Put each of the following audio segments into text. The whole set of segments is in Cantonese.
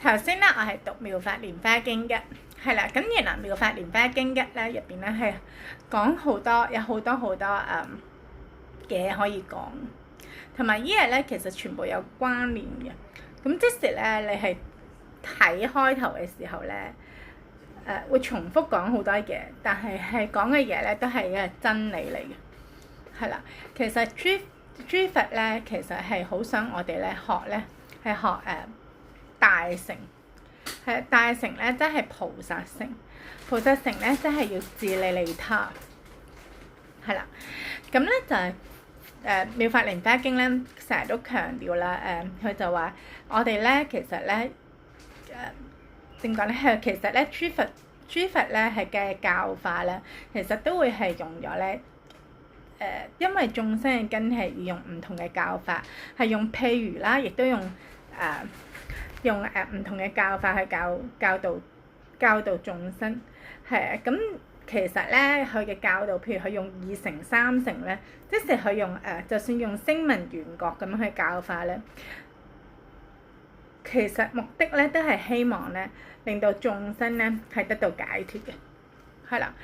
頭先咧，我係讀《妙法蓮華經》嘅，係啦。咁原來《妙法蓮華經》一咧入邊咧係講好多，有好多嘢可以講，同埋呢嘢咧其實全部有關聯嘅。咁即時咧，你係睇開頭嘅時候咧，會重複講好多嘢，但係講嘅嘢咧都係一個真理嚟嘅，係啦。其實諸佛咧，其實係好想我哋咧學咧，係學大乘，係大乘咧，即係菩薩乘。菩薩乘咧，即係要自利利他，係啦。咁咧就係妙法蓮華經咧，成日都強調啦。佢就話我哋咧，其實咧點講咧？係其實咧，諸佛咧係嘅教法咧，其實都會係用咗咧。因為眾生嘅根係要用唔同嘅教法，係用譬如啦，亦都用唔同嘅教法去教導眾生，係啊。咁其實咧，佢嘅教導，譬如佢用二乘三乘咧，即係佢用就算用聲聞緣覺咁樣去教法咧，其實目的咧都係希望咧令到眾生咧係得到解脫嘅，係啦。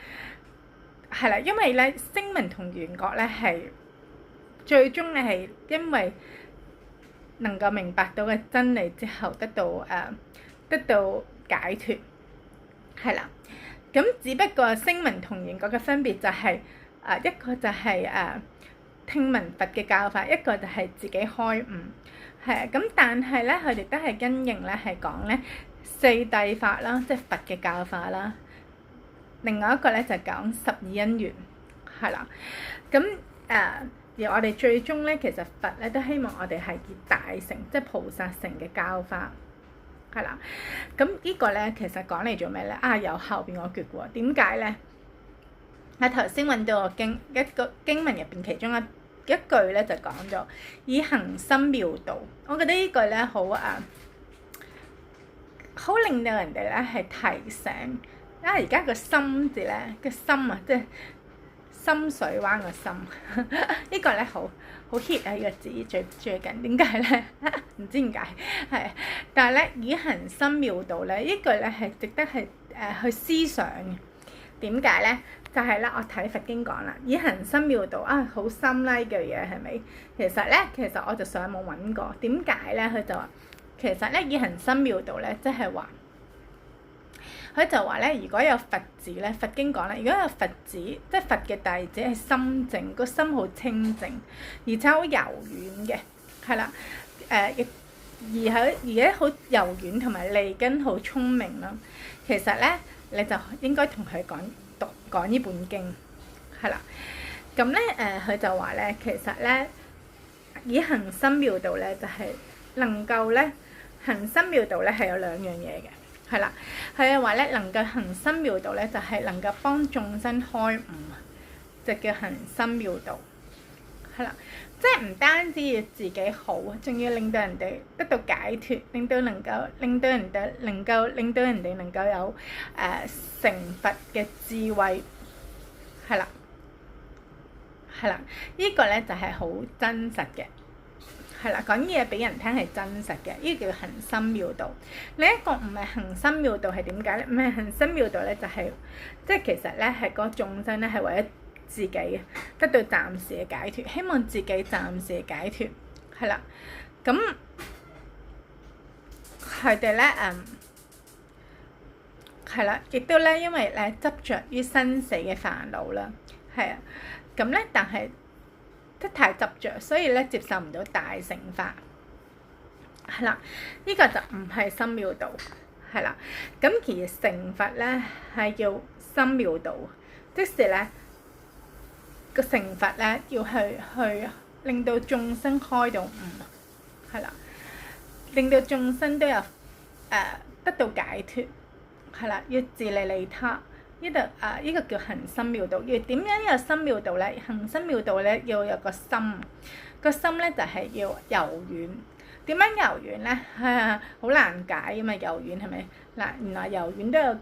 係啦，因為咧聲聞同緣覺咧係最終咧係因為能夠明白到嘅真理之後得到解脫，係啦。咁只不過聲聞同緣覺嘅分別就係一個就係聽聞佛嘅教法，一個就係自己開悟，係啊。咁但係咧佢哋都係因應咧係講咧四諦法啦，即係佛嘅教法啦。另外一個咧就講十二因緣，係啦。咁而我哋最終咧，其實佛咧都希望我哋係以大乘，即係菩薩乘嘅教法，係啦。咁呢個咧其實講嚟做咩咧？有後邊嗰句喎。點解咧？頭先揾到一個經文入邊，其中一句咧就講咗以行深妙道。我覺得呢句咧好令到人哋咧係提醒。而家個深字咧，個深即係深水灣個深，呢個咧好 hit 呢個字最近。點解咧？唔知點解係，但係咧以行深妙道咧，呢句咧係值得係去思想嘅。點解咧？就係咧，我睇佛經講啦，以行深妙道好深啦呢句嘢係咪？其實我就上網揾過，點解咧？佢就話其實咧以行深妙道咧，即係話。佢就話咧，如果有佛子咧，佛經講咧，如果有佛子，即係佛嘅弟子係心靜，個心好清靜，而且好柔軟嘅，係啦，而且好柔軟同埋利根好聰明啦。其實咧，你就應該同佢講呢本經，係啦。咁咧佢就話咧，其實咧以行深妙道咧，就係能夠咧行深妙道咧係有兩樣嘢嘅。係啦，佢係話咧能夠行深妙道咧，就係能夠幫眾生開悟，就叫行深妙道。係啦，即係唔單止要自己好，仲要令到人哋得到解脫，令到人哋能夠有成佛嘅智慧。係啦，呢個咧就係好真實嘅。係啦，講嘢俾人聽係真實嘅，呢個叫行深妙道。另一個唔係行深妙道係點解咧？唔係行深妙道咧，就係即係其實咧係個眾生咧係為咗自己得到暫時嘅解脫，希望自己暫時嘅解脫。係啦，咁佢哋咧係啦，亦都咧因為咧執着於生死嘅煩惱啦，係啊，咁咧但係。即太執着，所以咧接受唔到大乘法，係啦，呢個就唔係深妙道，係啦。咁而成佛咧係要深妙道，即是咧個成佛咧要去令到眾生開到悟，係啦，令到眾生都有得到解脫，係啦，要自利利他。呢個叫行深妙道。要點樣有深妙道咧？行深妙道咧要有個心，個心咧就係要柔軟。點樣柔軟咧？好難解㗎嘛，柔軟係咪？嗱，原來柔軟都有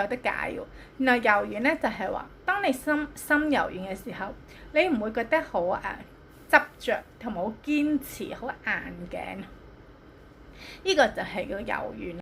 得解喎。原來柔軟咧就係話，當你心柔軟嘅時候，你唔會覺得好執着同埋好堅持、好硬頸。呢個就係個柔軟。